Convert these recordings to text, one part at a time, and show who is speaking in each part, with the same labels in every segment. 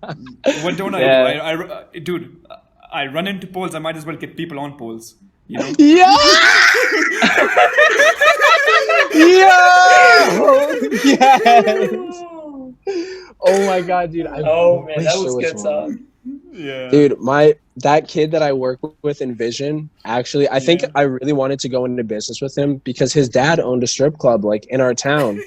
Speaker 1: What don't I do?
Speaker 2: Yeah.
Speaker 1: Dude, I run into poles. I might as well get people on poles. You know?
Speaker 2: Yeah. Yo! Yes. Oh my God, dude. I
Speaker 3: Oh man, that
Speaker 2: wish there
Speaker 3: was
Speaker 2: was
Speaker 3: good
Speaker 2: one.
Speaker 3: stuff.
Speaker 1: Yeah.
Speaker 2: Dude, that kid that I work with in Vision, actually, I think
Speaker 1: Yeah.
Speaker 2: I really wanted to go into business with him because his dad owned a strip club like in our town.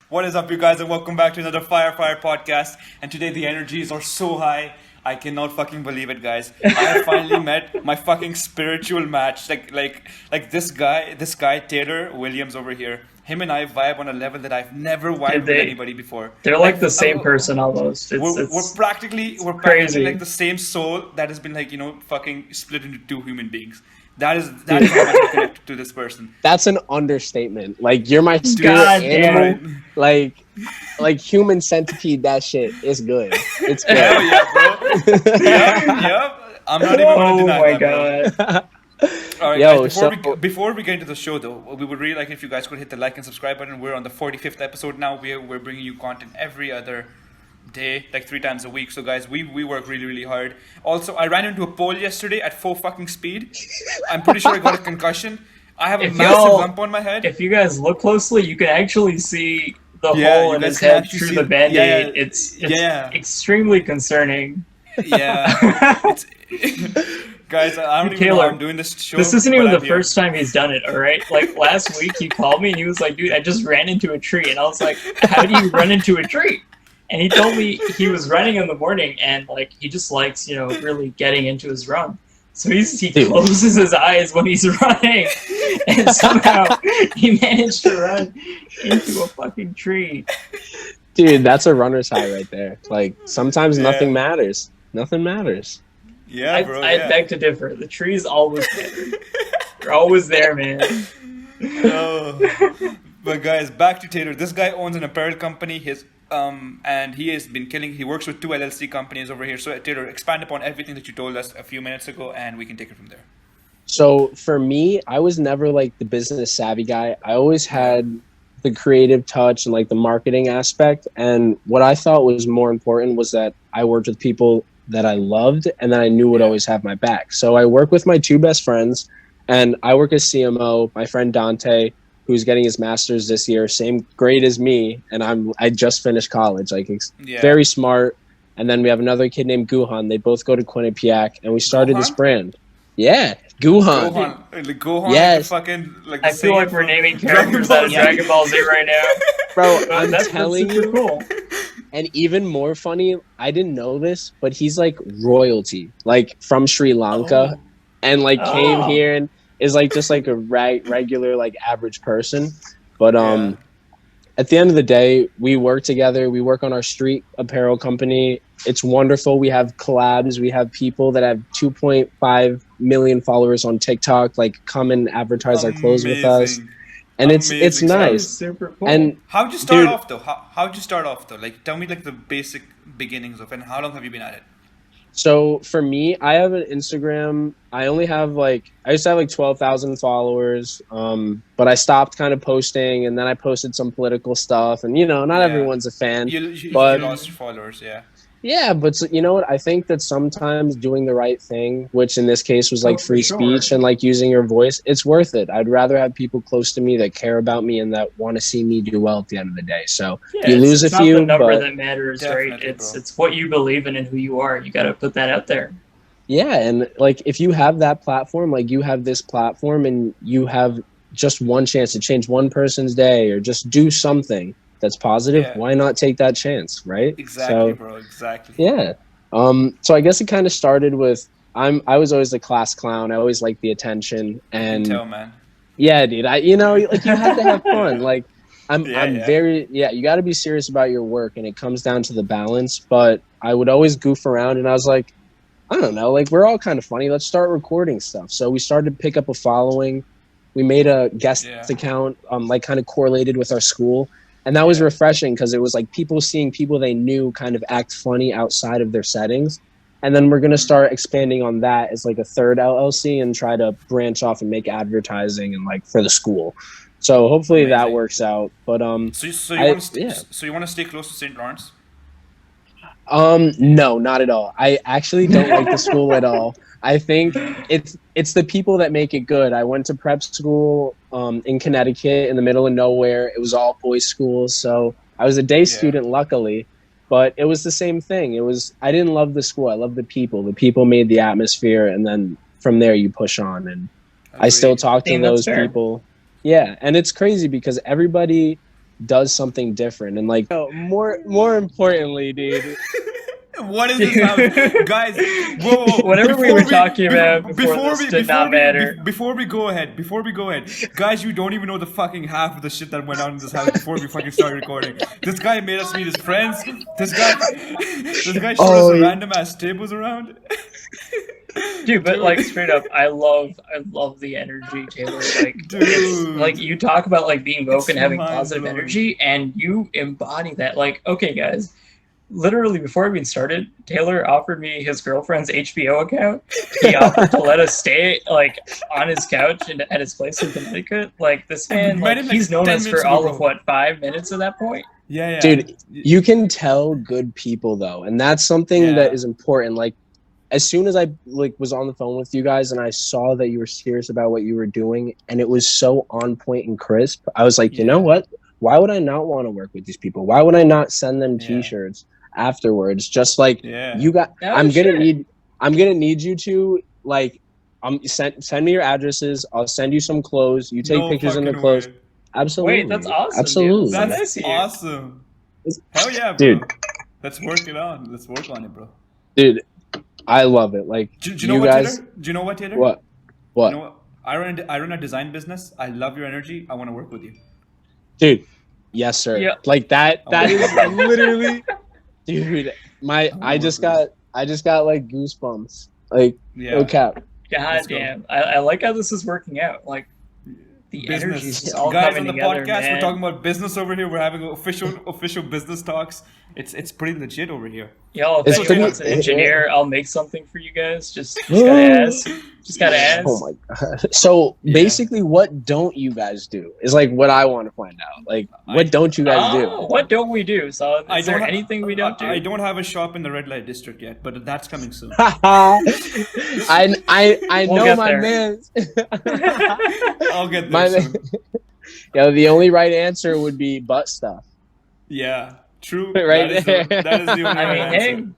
Speaker 1: What is up, you guys, and welcome back to another Fire podcast. And today the energies are so high, I cannot fucking believe it, guys. I have finally met my fucking spiritual match. Like this guy Taylor Williams over here. Him and I vibe on a level that I've never
Speaker 3: Dude,
Speaker 1: vibed with anybody before.
Speaker 3: they're
Speaker 1: Like
Speaker 3: like the same person almost.
Speaker 1: we're practically like
Speaker 3: Crazy.
Speaker 1: the same soul that has been like fucking split into two human beings. That
Speaker 2: Dude,
Speaker 1: is how much I connect to this person.
Speaker 2: that's an understatement. Like you're my
Speaker 1: Dude,
Speaker 2: spirit
Speaker 3: God damn
Speaker 2: animal.
Speaker 3: it.
Speaker 1: right.
Speaker 2: Like human centipede, that shit is good. It's
Speaker 1: Hell
Speaker 2: good.
Speaker 1: yeah, bro. Yep. I'm not even gonna
Speaker 3: Oh
Speaker 1: deny
Speaker 3: my
Speaker 1: that, bro.
Speaker 3: god.
Speaker 1: All right, guys.
Speaker 2: Yo,
Speaker 1: Before
Speaker 2: so
Speaker 1: we get into the show, though, we would really like if you guys could hit the like and subscribe button. We're on the 45th episode now. We're bringing you content every other day, like 3 times a week. So, guys, we work really hard. Also, I ran into a pole yesterday at full fucking speed. I'm pretty sure I got a concussion. I have a
Speaker 3: If
Speaker 1: massive
Speaker 3: y'all
Speaker 1: lump on my head.
Speaker 3: if you guys look closely, you can actually see the
Speaker 1: Yeah,
Speaker 3: hole
Speaker 1: you
Speaker 3: in
Speaker 1: guys
Speaker 3: his
Speaker 1: can
Speaker 3: head
Speaker 1: actually
Speaker 3: through
Speaker 1: see.
Speaker 3: the band-aid.
Speaker 1: Yeah,
Speaker 3: It's
Speaker 1: yeah,
Speaker 3: extremely concerning.
Speaker 1: yeah. It's guys. I don't even know how
Speaker 3: Taylor,
Speaker 1: I'm doing this show,
Speaker 3: this isn't
Speaker 1: but
Speaker 3: even the
Speaker 1: I'm here.
Speaker 3: first time he's done it, alright? Like last week he called me and he was like, dude, I just ran into a tree. And I was like, how do you run into a tree? And he told me he was running in the morning and like he just likes, really getting into his run. So he
Speaker 2: dude,
Speaker 3: closes his eyes when he's running and somehow he managed to run into a fucking tree.
Speaker 2: dude, that's a runner's high right there. Like sometimes nothing
Speaker 1: Yeah,
Speaker 2: matters. Nothing matters.
Speaker 1: yeah,
Speaker 3: I
Speaker 1: bro.
Speaker 3: I
Speaker 1: Yeah.
Speaker 3: beg to differ. The tree's always there. They're always there, man.
Speaker 1: Oh. But guys, back to Taylor. This guy owns an apparel company. And he has been killing. He works with two LLC companies over here. So Taylor, expand upon everything that you told us a few minutes ago, and we can take it from there.
Speaker 2: So for me, I was never like the business savvy guy. I always
Speaker 1: Yeah.
Speaker 2: had the creative touch and like the marketing aspect. And what I thought was more important was that I worked with people that I loved and that I knew would
Speaker 1: Yeah.
Speaker 2: always have my back. So I work with my two best friends, and I work as CMO. My friend Dante, who's getting his master's this year, same grade as me, and I just finished college. Like
Speaker 1: Yeah.
Speaker 2: very smart. And then we have another kid named Guhan. They both go to Quinnipiac, and we started this
Speaker 1: Gohan?
Speaker 2: brand. Yeah, Guhan.
Speaker 1: Gohan. Like Gohan, like the
Speaker 2: Yes,
Speaker 1: fucking like the
Speaker 3: I feel like
Speaker 1: Saiyan
Speaker 3: we're
Speaker 1: from
Speaker 3: naming
Speaker 1: Dragon
Speaker 3: characters out
Speaker 1: Ball
Speaker 3: of
Speaker 1: Z.
Speaker 3: Dragon Ball Z right now.
Speaker 2: bro.
Speaker 3: But
Speaker 2: I'm
Speaker 3: that's
Speaker 2: telling
Speaker 3: super
Speaker 2: you.
Speaker 3: cool.
Speaker 2: And even more funny, I didn't know this, but he's like royalty, like from Sri Lanka,
Speaker 1: Oh.
Speaker 2: and like came
Speaker 3: Oh,
Speaker 2: here and is like just like a regular like average person. But
Speaker 1: Yeah.
Speaker 2: at the end of the day, we work together. We work on our street apparel company. It's wonderful. We have collabs. We have people that have 2.5 million followers on TikTok, like come and advertise our clothes with us,
Speaker 1: Amazing.
Speaker 2: and it's
Speaker 1: Amazing
Speaker 3: that
Speaker 1: stuff.
Speaker 3: is
Speaker 2: nice.
Speaker 3: super cool.
Speaker 2: And
Speaker 1: How'd you start
Speaker 2: dude,
Speaker 1: off though? How'd you start off though? Like, tell me like the basic beginnings of, and how long have you been at it?
Speaker 2: so for me, I have an Instagram. I only have like I used to have like 12,000 followers, but I stopped kind of posting, and then I posted some political stuff, and not
Speaker 1: Yeah.
Speaker 2: everyone's a fan.
Speaker 1: You
Speaker 2: But
Speaker 1: lost followers. Yeah.
Speaker 2: yeah, but you know what? I think that sometimes doing the right thing, which in this case was like
Speaker 3: Oh, for
Speaker 2: free
Speaker 3: sure.
Speaker 2: speech and like using your voice, it's worth it. I'd rather have people close to me that care about me and that want to see me do well at the end of the day. So
Speaker 3: Yeah,
Speaker 2: you lose a
Speaker 3: it's not the
Speaker 2: few,
Speaker 3: number
Speaker 2: but
Speaker 3: that matters, right?
Speaker 1: Definitely, bro.
Speaker 3: It's what you believe in and who you are. You got to put that out there.
Speaker 2: yeah, and like if you have that platform, like you have this platform and you have just one chance to change one person's day or just do something that's positive,
Speaker 1: Yeah.
Speaker 2: why not take that chance, right?
Speaker 1: Exactly,
Speaker 2: So
Speaker 1: bro. Exactly.
Speaker 2: yeah. So I guess it kind of started with I was always the class clown. I always liked the attention,
Speaker 1: I can
Speaker 2: and
Speaker 1: tell, man.
Speaker 2: yeah, dude, like you have to have fun. Like
Speaker 1: Yeah,
Speaker 2: I'm
Speaker 1: yeah.
Speaker 2: very yeah, you got to be serious about your work, and it comes down to the balance. But I would always goof around, and I was like, I don't know, like we're all kind of funny. Let's start recording stuff. So we started to pick up a following. We made a guest
Speaker 1: Yeah.
Speaker 2: account, like kind of correlated with our school. And that was
Speaker 1: Yeah.
Speaker 2: refreshing because it was like people seeing people they knew kind of act funny outside of their settings. And then we're going to
Speaker 1: Mhm.
Speaker 2: start expanding on that as like a third LLC and try to branch off and make advertising and like for the school. So hopefully that
Speaker 1: Amazing.
Speaker 2: works out. But
Speaker 1: So you want to stay close to St. Lawrence?
Speaker 2: No, not at all. I actually don't like the school at all. I think it's the people that make it good. I went to prep school in Connecticut in the middle of nowhere. It was all boys school, so I was a day student luckily, but it was the same thing. I didn't love the school. I loved the people. The people made the atmosphere, and then from there you push on, and I still talk to those people. Yeah, and it's crazy because everybody does something different, and like more importantly, dude.
Speaker 1: What is this about? Guys? Whoa,
Speaker 3: whatever we were talking about before this did not matter.
Speaker 1: Before we go ahead, guys, you don't even know the fucking half of the shit that went on in this house before we fucking started recording. This guy made us meet his friends. This guy showed us random ass tables around.
Speaker 3: Dude, but like straight up, I love the energy, Taylor. Like, like you talk about like being woke and having positive energy, and you embody that. Like, okay, guys, literally before we even started, Taylor offered me his girlfriend's HBO account. He offered to let us stay like on his couch and at his place in Connecticut. Like this man, like he's known us for all of 5 minutes at that point.
Speaker 1: Yeah.
Speaker 2: Dude, you can tell good people though, and that's something that is important. Like, as soon as I was on the phone with you guys and I saw that you were serious about what you were doing and it was so on point and crisp, I was like, you know what? Why would I not want to work with these people? Why would I not send them T-shirts afterwards? Just like you got, I'm gonna need you to like, send me your addresses. I'll send you some clothes. You take pictures in the clothes. Absolutely.
Speaker 3: Wait, that's awesome.
Speaker 2: Absolutely.
Speaker 3: Dude.
Speaker 1: That's awesome. Hell yeah, bro.
Speaker 2: Dude.
Speaker 1: Let's work it on. Let's work on it, bro.
Speaker 2: Dude, I love it. Like,
Speaker 1: do you know what,
Speaker 2: guys,
Speaker 1: Taylor? Do you know what, Taylor?
Speaker 2: What?
Speaker 1: You know what? I run a design business. I love your energy. I want to work with you.
Speaker 2: Dude, yes, sir. Yeah. Like that is literally, dude. I just got like goosebumps. Like, no cap.
Speaker 3: God damn. I like how this is working out. Like, the energy is all
Speaker 1: guys
Speaker 3: coming
Speaker 1: on the
Speaker 3: together,
Speaker 1: podcast,
Speaker 3: man.
Speaker 1: we're talking about business over here. We're having official business talks. It's pretty legit over here.
Speaker 3: Yo, if anyone's an engineer, I'll make something for you guys. Just gotta ask. Just gotta ask.
Speaker 2: Oh my god. So basically, what don't you guys do is like what I want to find out. Like, what don't you guys do?
Speaker 3: What don't we do? So is there anything we don't do?
Speaker 1: I don't have a shop in the red light district yet, but that's coming soon.
Speaker 2: I know my man.
Speaker 1: I'll get there soon.
Speaker 2: Yeah, the only right answer would be butt stuff.
Speaker 1: Yeah, true.
Speaker 2: Right there.
Speaker 1: That is the only right answer.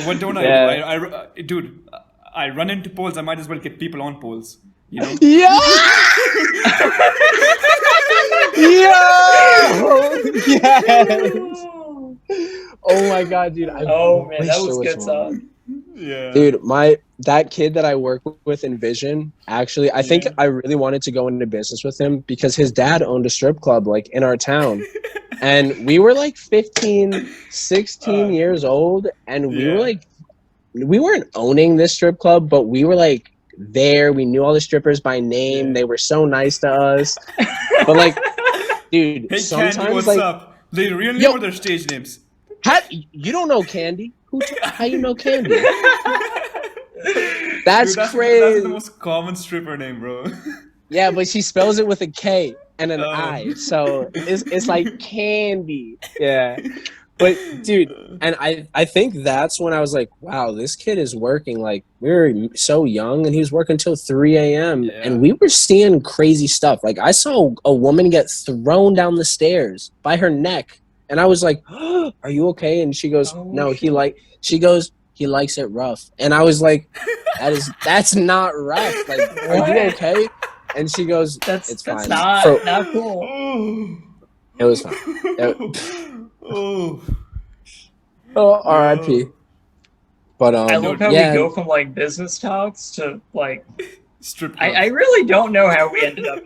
Speaker 1: What don't I do? Dude, I run into poles. I might as well get people on poles. You know?
Speaker 2: Yeah. Yes. Oh my god, dude!
Speaker 3: Man, that was good stuff.
Speaker 2: Yeah, dude, that kid that I work with in Vision, actually, I think I really wanted to go into business with him because his dad owned a strip club like in our town. And we were like 15, 16 years old, and we were like, we weren't owning this strip club, but we were like there. We knew all the strippers by name. They were so nice to us. But like, dude,
Speaker 1: hey,
Speaker 2: sometimes
Speaker 1: Candy, what's up? They really know their stage names.
Speaker 2: You don't know Candy? How you know Candy? That's crazy.
Speaker 1: That's the most common stripper name, bro.
Speaker 2: Yeah, but she spells it with a K and an I, so it's like Candy. Yeah, but dude, and I think that's when I was like, wow, this kid is working. Like, we were so young, and he was working till 3 a.m. and we were seeing crazy stuff. Like, I saw a woman get thrown down the stairs by her neck. And I was like, oh, "Are you okay?" And she goes, "No, he likes it rough." And I was like, "That's not rough. Like, are you okay?" And she goes, "It's fine."
Speaker 3: That's not cool.
Speaker 2: It was fine. R.I.P. But
Speaker 3: I love how we go from like business talks to like
Speaker 1: strip.
Speaker 3: I really don't know how we ended up.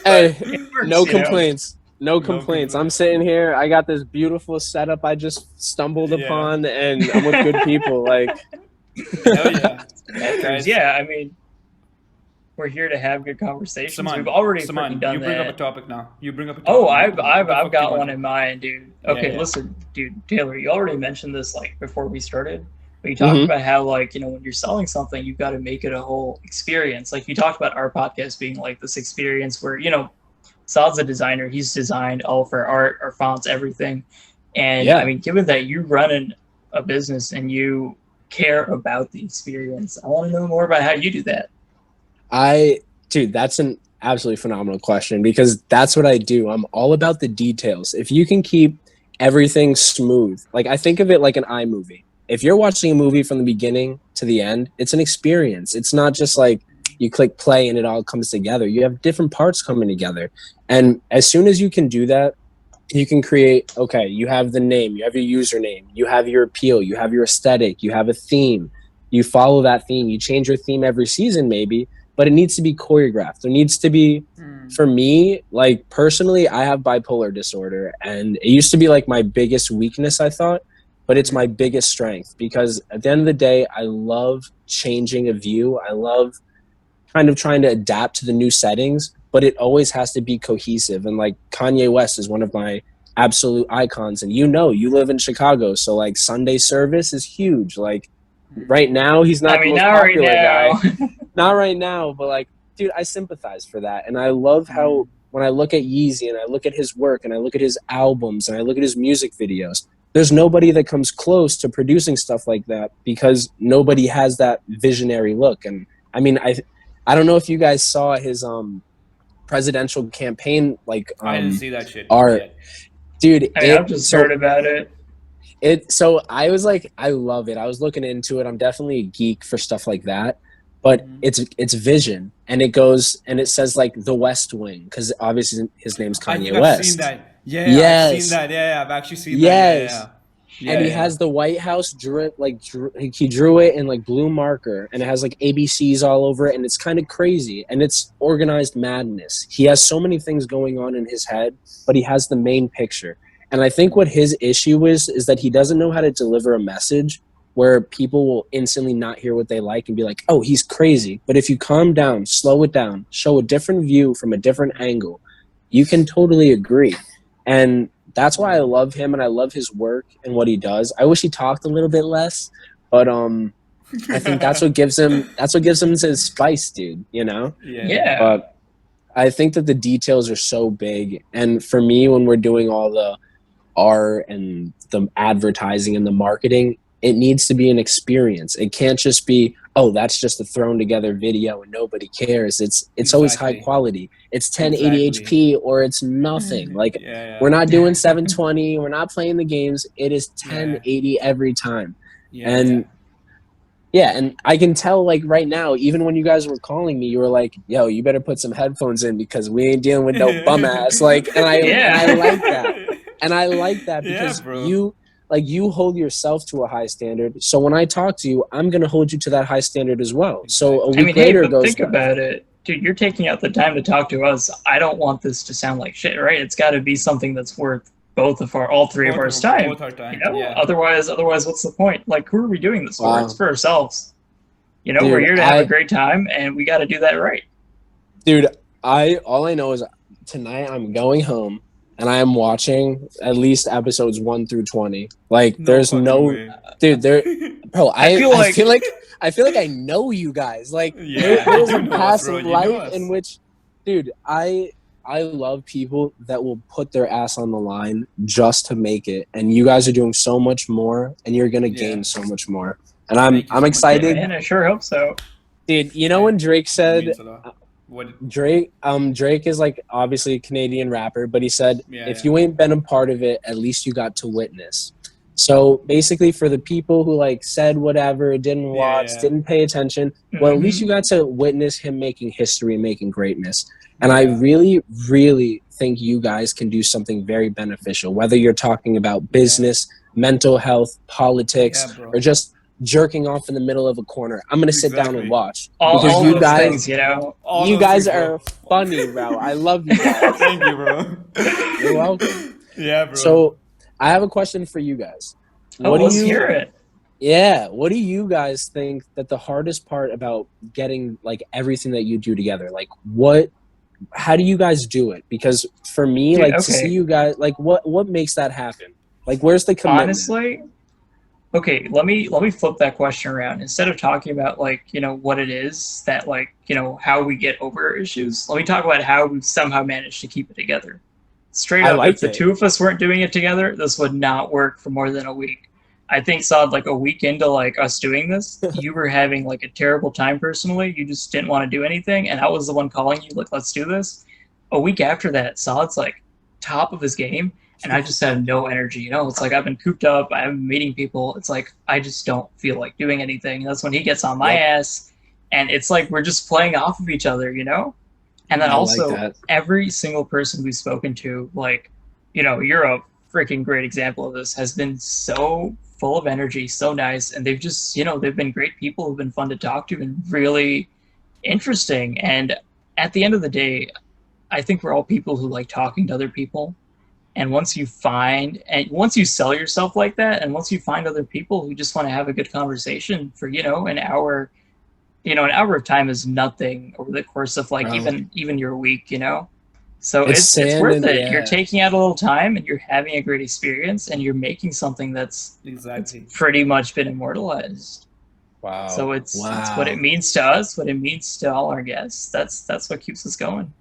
Speaker 2: Hey, no complaints. No complaints. I'm sitting here. I got this beautiful setup I just stumbled upon, and I'm with good people. Like,
Speaker 1: hell yeah.
Speaker 3: Yeah, I mean, we're here to have good conversations. We've already done that.
Speaker 1: You bring up a topic now.
Speaker 3: Oh, I've got one in mind, dude. Okay, listen, dude, Taylor, you already mentioned this like before we started, But you talked about how, like, you know, when you're selling something, you've got to make it a whole experience. Like, you talked about our podcast being like this experience where, you know, Saad's a designer. He's designed all of our art, our fonts, everything. And I mean, given that you run a business and you care about the experience, I want to know more about how you do that.
Speaker 2: Dude, that's an absolutely phenomenal question, because that's what I do. I'm all about the details. If you can keep everything smooth, like, I think of it like an iMovie. If you're watching a movie from the beginning to the end, it's an experience. It's not just like you click play and it all comes together. You have different parts coming together. And as soon as you can do that, you can create, okay, you have the name, you have your username, you have your appeal, you have your aesthetic, you have a theme. You follow that theme. You change your theme every season maybe, but it needs to be choreographed. There needs to be, for me, like, personally, I have bipolar disorder, and it used to be like my biggest weakness, I thought, but it's my biggest strength, because at the end of the day, I love changing a view. I love kind of trying to adapt to the new settings, but it always has to be cohesive. And like, Kanye West is one of my absolute icons, and you know, you live in Chicago, so like Sunday service is huge. Like, right now, he's not the most popular guy. Not right now, but like, dude, I sympathize for that. And I love how when I look at Yeezy and I look at his work and I look at his albums and I look at his music videos, there's nobody that comes close to producing stuff like that, because nobody has that visionary look. And I mean, I don't know if you guys saw his presidential campaign, like,
Speaker 1: I didn't see that shit
Speaker 2: art
Speaker 1: yet.
Speaker 2: Dude,
Speaker 3: I mean, I've just heard about it.
Speaker 2: So I was like, I love it. I was looking into it. I'm definitely a geek for stuff like that. But it's vision, and it goes and it says like the West Wing, because obviously his name's Kanye West.
Speaker 1: I've seen that. Yeah,
Speaker 2: yes.
Speaker 1: I've seen that. Yeah, I've actually seen
Speaker 2: yes.
Speaker 1: that. Yeah.
Speaker 2: And he has the White House he drew it in like blue marker, and it has like ABCs all over it, and it's kind of crazy, and it's organized madness. He has so many things going on in his head, but he has the main picture. And I think what his issue is that he doesn't know how to deliver a message where people will instantly not hear what they like and be like, oh, he's crazy. But if you calm down, slow it down, show a different view from a different angle, you can totally agree. And that's why I love him, and I love his work and what he does. I wish he talked a little bit less, but I think that's what gives him his spice, dude, you know?
Speaker 3: Yeah.
Speaker 2: But I think that the details are so big. And for me, when we're doing all the art and the advertising and the marketing, it needs to be an experience. It can't just be, oh, that's just a thrown together video and nobody cares. It's always high quality. It's 1080 HP or it's nothing. Like, we're not doing 720. We're not playing the games. It is 1080 every time. And I can tell, like, right now, even when you guys were calling me, you were like, yo, you better put some headphones in because we ain't dealing with no bum ass. Like, and I like that. And I like that because you hold yourself to a high standard. So when I talk to you, I'm going to hold you to that high standard as well. So a week later goes.
Speaker 3: Think about it. Dude, you're taking out the time to talk to us. I don't want this to sound like shit, right? It's got to be something that's worth all three of our time.
Speaker 1: Both our time.
Speaker 3: You know? Otherwise, what's the point? Like, who are we doing this for? It's for ourselves. You know, dude, we're here to have a great time, and we got to do that right.
Speaker 2: Dude, all I know is tonight I'm going home. And I am watching at least episodes 1 through 20. Like, there's no way. Dude. Bro, I feel like I know you guys. Like, there's a past life in which, dude, I love people that will put their ass on the line just to make it. And you guys are doing so much more, and you're gonna gain so much more. And I'm excited.
Speaker 3: Man, I sure hope so.
Speaker 2: Dude, you know when Drake said. Drake is like obviously a Canadian rapper, but he said if you ain't been a part of it, at least you got to witness. So basically, for the people who like said whatever, didn't watch, didn't pay attention, well, at least you got to witness him making history, making greatness. And I really, really think you guys can do something very beneficial, whether you're talking about business, mental health, politics, or just jerking off in the middle of a corner. I'm gonna sit down and watch
Speaker 3: because you guys, you
Speaker 2: guys are funny, bro. I love you guys.
Speaker 1: Thank you, bro.
Speaker 2: You're welcome.
Speaker 1: Yeah, bro.
Speaker 2: So I have a question for you guys.
Speaker 3: Let's hear it.
Speaker 2: Yeah, what do you guys think that the hardest part about getting like everything that you do together? Like, how do you guys do it? Because for me, to see you guys, like, what makes that happen? Like, where's the commitment?
Speaker 3: Honestly. Okay, let me flip that question around. Instead of talking about like, what it is that like, how we get over issues, let me talk about how we've somehow managed to keep it together. Straight
Speaker 2: I
Speaker 3: up, if
Speaker 2: like
Speaker 3: the
Speaker 2: it.
Speaker 3: two of us weren't doing it together, this would not work for more than a week. I think Saad, like a week into like us doing this, you were having like a terrible time personally. You just didn't want to do anything, and I was the one calling you like, let's do this. A week after that, Saad's like top of his game, and I just have no energy. It's like I've been cooped up. I'm meeting people. It's like I just don't feel like doing anything. And that's when he gets on my
Speaker 2: Yep.
Speaker 3: ass, and it's like we're just playing off of each other. And then
Speaker 2: I like
Speaker 3: also
Speaker 2: that.
Speaker 3: every single person we've spoken to, like, you're a freaking great example of this, has been so full of energy, so nice, and they've just, they've been great people who've been fun to talk to and really interesting. And at the end of the day, I think we're all people who like talking to other people. And once you sell yourself like that, and once you find other people who just want to have a good conversation for, an hour, an hour of time is nothing over the course of like
Speaker 2: Bro.
Speaker 3: even your week. So
Speaker 2: It's
Speaker 3: it's
Speaker 2: sand
Speaker 3: worth
Speaker 2: and-
Speaker 3: it. You're
Speaker 2: yeah.
Speaker 3: taking out a little time and you're having a great experience and you're making something that's
Speaker 1: Exactly.
Speaker 3: pretty much been immortalized.
Speaker 2: Wow.
Speaker 3: So it's
Speaker 2: wow.
Speaker 3: what it means to us, what it means to all our guests. That's what keeps us going.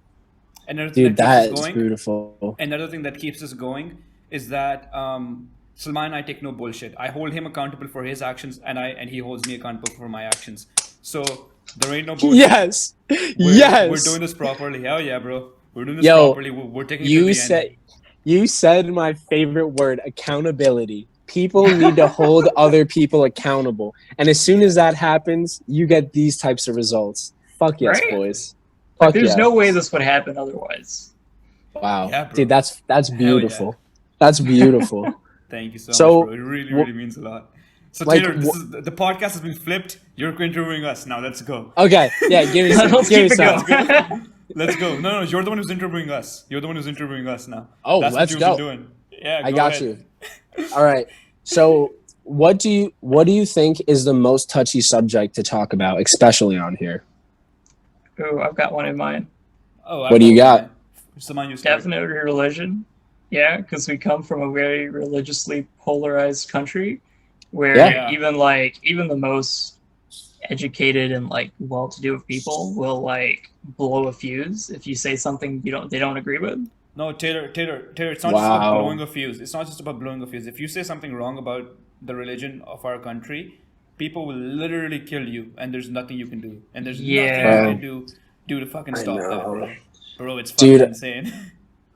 Speaker 1: Another thing
Speaker 2: Dude,
Speaker 1: that
Speaker 2: that
Speaker 1: keeps us
Speaker 2: is
Speaker 1: going.
Speaker 2: beautiful.
Speaker 1: Another thing that keeps us going is that Salman and I take no bullshit. I hold him accountable for his actions, and he holds me accountable for my actions. So there ain't no bullshit.
Speaker 2: Yes.
Speaker 1: We're doing this properly. Hell yeah, bro. We're doing this
Speaker 2: Yo,
Speaker 1: properly. We're taking it to the end.
Speaker 2: You said my favorite word, accountability. People need to hold other people accountable. And as soon as that happens, you get these types of results. Fuck yes,
Speaker 3: Right?
Speaker 2: boys.
Speaker 3: Like,
Speaker 2: Fuck
Speaker 3: there's
Speaker 2: yes.
Speaker 3: no way this would happen otherwise.
Speaker 2: Wow.
Speaker 1: Yeah, bro.
Speaker 2: Dude, that's
Speaker 1: Hell
Speaker 2: beautiful.
Speaker 1: yeah.
Speaker 2: That's beautiful.
Speaker 1: Thank you so
Speaker 2: So,
Speaker 1: much, bro. It really means a lot. So
Speaker 2: like,
Speaker 1: Taylor, the podcast has been flipped. You're interviewing us now. Let's go.
Speaker 2: Okay. Yeah, give me some.
Speaker 3: Let's
Speaker 2: give me
Speaker 3: keep it
Speaker 2: some.
Speaker 3: going.
Speaker 1: Let's go. No, you're the one who's interviewing us. You're the one who's interviewing us now.
Speaker 2: Oh,
Speaker 1: That's
Speaker 2: let's
Speaker 1: what
Speaker 2: go.
Speaker 1: you've been doing. Yeah,
Speaker 2: I
Speaker 1: go
Speaker 2: got
Speaker 1: ahead.
Speaker 2: you. All right. So, what do you think is the most touchy subject to talk about, especially on here?
Speaker 3: Ooh, I've got one in mind.
Speaker 1: Oh,
Speaker 2: What do you got?
Speaker 1: Someone you start.
Speaker 3: Definitely religion. Yeah, because we come from a very religiously polarized country where
Speaker 2: Yeah.
Speaker 3: even the most educated and like well-to-do of people will like blow a fuse if you say something they don't agree with.
Speaker 1: No, Taylor, it's not just about
Speaker 2: Wow.
Speaker 1: blowing a fuse. It's not just about blowing a fuse. If you say something wrong about the religion of our country, people will literally kill you, and there's nothing you can do. And there's
Speaker 3: Yeah.
Speaker 1: nothing you can do to fucking stop that,
Speaker 2: know.
Speaker 1: bro. Bro, it's fucking
Speaker 2: Dude.
Speaker 1: insane.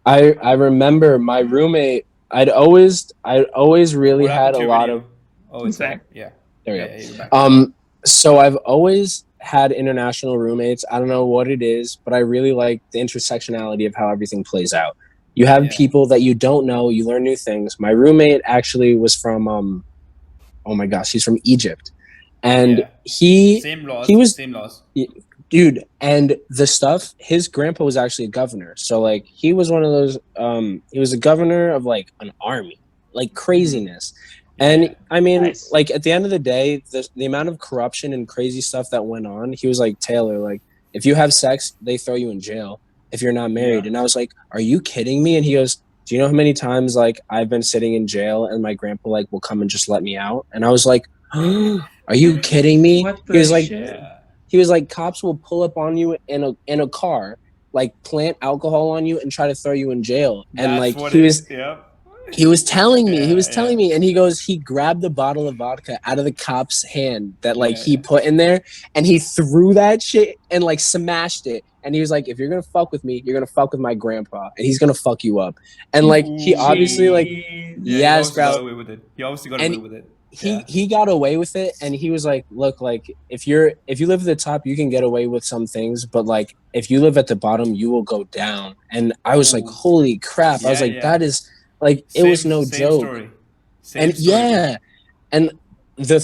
Speaker 2: I remember my roommate. I'd always really
Speaker 1: What happened
Speaker 2: had
Speaker 1: to
Speaker 2: a
Speaker 1: your
Speaker 2: lot
Speaker 1: video?
Speaker 2: of.
Speaker 3: He's
Speaker 1: Oh, it's
Speaker 3: back.
Speaker 1: Yeah.
Speaker 2: There we
Speaker 1: Yeah,
Speaker 2: go.
Speaker 1: yeah, you're back.
Speaker 2: So I've always had international roommates. I don't know what it is, but I really like the intersectionality of how everything plays out. You have
Speaker 1: Yeah.
Speaker 2: people that you don't know, you learn new things. My roommate actually was from oh my gosh, he's from Egypt. And
Speaker 1: Yeah.
Speaker 2: he
Speaker 1: Same laws.
Speaker 2: was-
Speaker 1: Same laws.
Speaker 2: dude, and the stuff, his grandpa was actually a governor. So like he was one of those he was a governor of like an army. Like craziness. And
Speaker 1: Yeah.
Speaker 2: I mean,
Speaker 3: Nice.
Speaker 2: like at the end of the day, the amount of corruption and crazy stuff that went on, he was like, Taylor, like if you have sex, they throw you in jail if you're not married.
Speaker 1: Yeah.
Speaker 2: And I was like, are you kidding me? And he goes, do you know how many times like I've been sitting in jail and my grandpa like will come and just let me out? And I was like, are you kidding me?
Speaker 3: What
Speaker 2: He was
Speaker 3: the
Speaker 2: like,
Speaker 3: shit?
Speaker 1: Yeah.
Speaker 2: he was like, cops will pull up on you in a car, like plant alcohol on you and try to throw you in jail. And
Speaker 1: That's
Speaker 2: like
Speaker 1: what
Speaker 2: he
Speaker 1: it
Speaker 2: was
Speaker 1: is. Yep.
Speaker 2: he was telling me,
Speaker 1: Yeah.
Speaker 2: and he goes, he grabbed a bottle of vodka out of the cop's hand that like
Speaker 1: Yeah,
Speaker 2: he
Speaker 1: yeah.
Speaker 2: put in there, and he threw that shit and like smashed it. And he was like, if you're gonna fuck with me, you're gonna fuck with my grandpa, and he's gonna fuck you up. And like he obviously like
Speaker 3: Jeez.
Speaker 1: Yeah,
Speaker 2: yes,
Speaker 1: he obviously got
Speaker 2: bro.
Speaker 1: away with it. He obviously got
Speaker 2: And
Speaker 1: away with it.
Speaker 2: He got away with it, and he was like, look, like if you live at the top, you can get away with some things, but like if you live at the bottom, you will go down. And I was like,
Speaker 1: Ooh.
Speaker 2: holy crap. I was
Speaker 1: Yeah,
Speaker 2: like,
Speaker 1: yeah.
Speaker 2: that is like it was no
Speaker 1: Same
Speaker 2: joke.
Speaker 1: Story. Same
Speaker 2: And
Speaker 1: story, bro.
Speaker 2: yeah, and the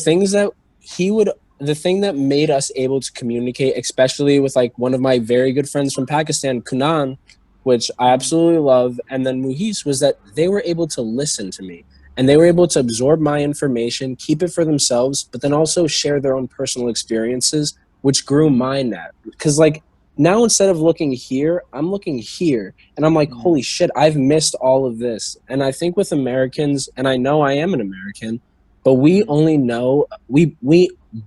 Speaker 2: thing that made us able to communicate, especially with like one of my very good friends from Pakistan, Kunan, which I absolutely love, and then Muhis, was that they were able to listen to me and they were able to absorb my information, keep it for themselves, but then also share their own personal experiences, which grew my net. Because like now instead of looking here, I'm looking here, and I'm like, holy shit, I've missed all of this. And I think with Americans, and I know I am an American, but we only know we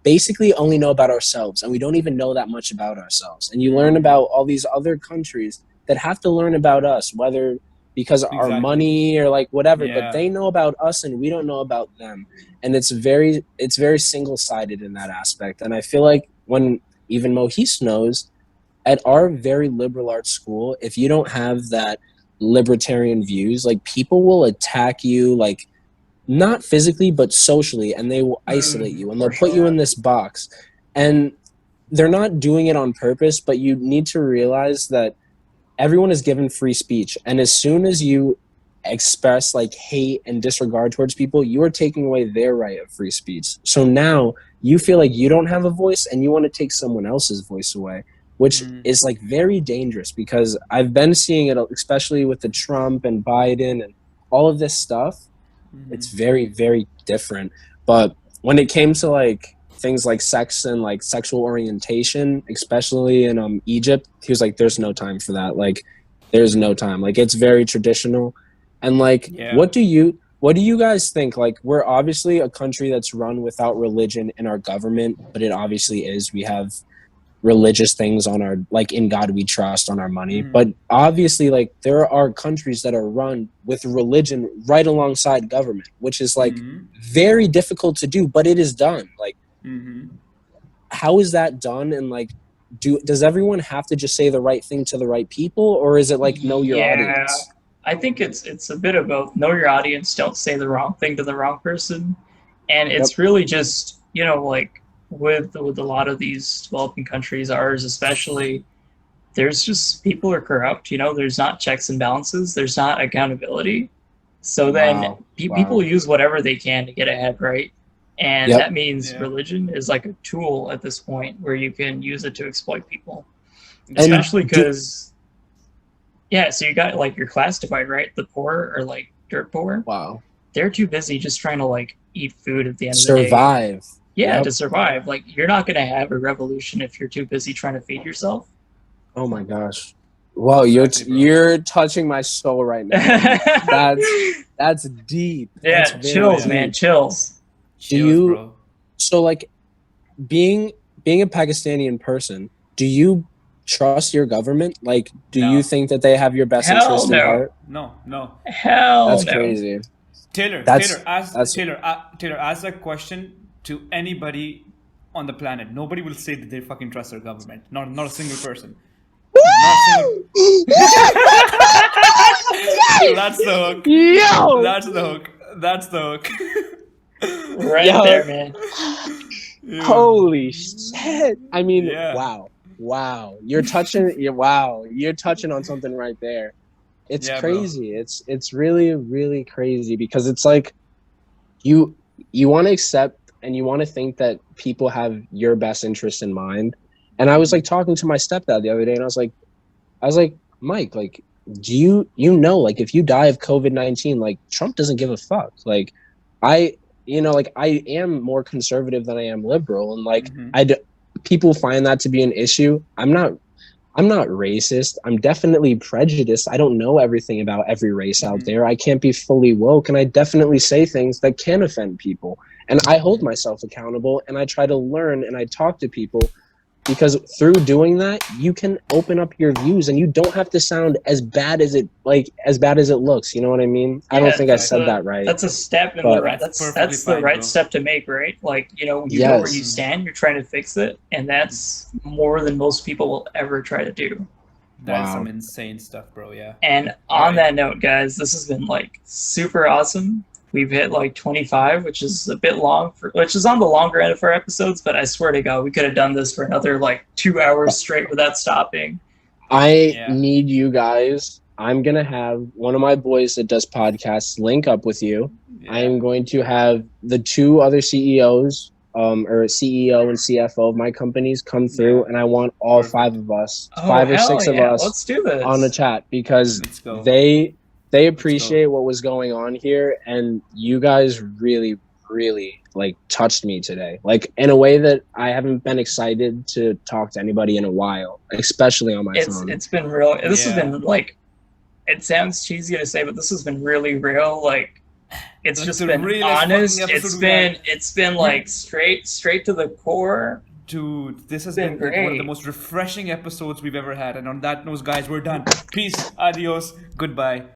Speaker 2: basically only know about ourselves, and we don't even know that much about ourselves. And you learn about all these other countries that have to learn about us, whether because of our money or like whatever, but they know about us and we don't know about them. And it's very single-sided in that aspect. And I feel like when even Mohis knows, at our very liberal arts school, if you don't have that libertarian views, like people will attack you, like not physically but socially, and they will isolate you and they'll put you in this box. And they're not doing it on purpose, but you need to realize that everyone is given free speech, and as soon as you express like hate and disregard towards people, you are taking away their right of free speech. So now you feel like you don't have a voice and you want to take someone else's voice away, which is like very dangerous, because I've been seeing it, especially with the Trump and Biden and all of this stuff. It's very, very different. But when it came to like things like sex and like sexual orientation, especially in Egypt, he was like, there's no time for that. Like, there's no time. Like, it's very traditional. And like, what do you guys think? Like, we're obviously a country that's run without religion in our government, but it obviously is. We have religious things on our, like, in God we trust, on our money. But obviously, like, there are countries that are run with religion right alongside government, which is like very difficult to do, but it is done. Like, how is that done? And like, does everyone have to just say the right thing to the right people, or is it like know your audience?
Speaker 3: I think it's a bit of both. Know your audience, don't say the wrong thing to the wrong person. And it's really just, you know, like with a lot of these developing countries, ours especially, there's just, people are corrupt, you know, there's not checks and balances, there's not accountability. So then people use whatever they can to get ahead, right? And that means religion is like a tool at this point where you can use it to exploit people. Especially because, so you got like your class divide, right? The poor are like dirt poor.
Speaker 2: Wow.
Speaker 3: They're too busy just trying to like eat food at the end of the day.
Speaker 2: Survive.
Speaker 3: Yeah, to survive. Like, you're not going to have a revolution if you're too busy trying to feed yourself.
Speaker 2: Oh my gosh. Wow, you're touching my soul right now. that's deep.
Speaker 3: Yeah,
Speaker 2: that's
Speaker 3: chills,
Speaker 2: deep.
Speaker 3: Man, chills.
Speaker 1: Bro.
Speaker 2: So like being a Pakistani person, do you trust your government? Like, do you think that they have your best interest in heart?
Speaker 1: No.
Speaker 2: That's crazy.
Speaker 1: Taylor, ask that question to anybody on the planet. Nobody will say that they fucking trust their government. Not a single person. That's the hook.
Speaker 2: Yo!
Speaker 1: That's the hook.
Speaker 3: Right there, man.
Speaker 2: Holy shit! I mean, wow. You're touching on something right there. It's crazy. Bro. It's really, really crazy, because it's like you want to accept and you want to think that people have your best interest in mind. And I was like talking to my stepdad the other day, and I was like, Mike, like, do you know, like, if you die of COVID-19, like, Trump doesn't give a fuck. Like, I am more conservative than I am liberal, and like, people find that to be an issue. I'm not racist. I'm definitely prejudiced. I don't know everything about every race out there. I can't be fully woke, and I definitely say things that can offend people. And I hold myself accountable, and I try to learn, and I talk to people, because through doing that, you can open up your views, and you don't have to sound as bad as it looks. You know what I mean? I don't think I said that right.
Speaker 3: That's a step in the right. That's the right step to make, right? Like, you know, you know where you stand. You're trying to fix it, and that's more than most people will ever try to do.
Speaker 1: That's some insane stuff, bro. Yeah.
Speaker 3: And on that note, guys, this has been like super awesome. We've hit like 25, which is a bit long, which is on the longer end of our episodes, but I swear to God, we could have done this for another like 2 hours straight without stopping.
Speaker 2: I need you guys. I'm going to have one of my boys that does podcasts link up with you. Yeah. I am going to have the two other CEOs, or CEO and CFO of my companies come through, and I want all five of us, 5 or 6 of us,
Speaker 3: let's do this
Speaker 2: on the chat, because they appreciate what was going on here, and you guys really, really like touched me today, like in a way that I haven't been excited to talk to anybody in a while, especially on my phone.
Speaker 3: It's been real. This has been like, it sounds cheesy to say, but this has been really real. Like, It's
Speaker 1: That's
Speaker 3: just
Speaker 1: the
Speaker 3: been
Speaker 1: realest
Speaker 3: honest.
Speaker 1: fucking episode we had.
Speaker 3: It's been like straight to the core.
Speaker 1: Dude, this has
Speaker 3: Been
Speaker 1: been like one of the
Speaker 3: great.
Speaker 1: most refreshing episodes we've ever had. And on that note, guys, we're done. Peace, adios, goodbye.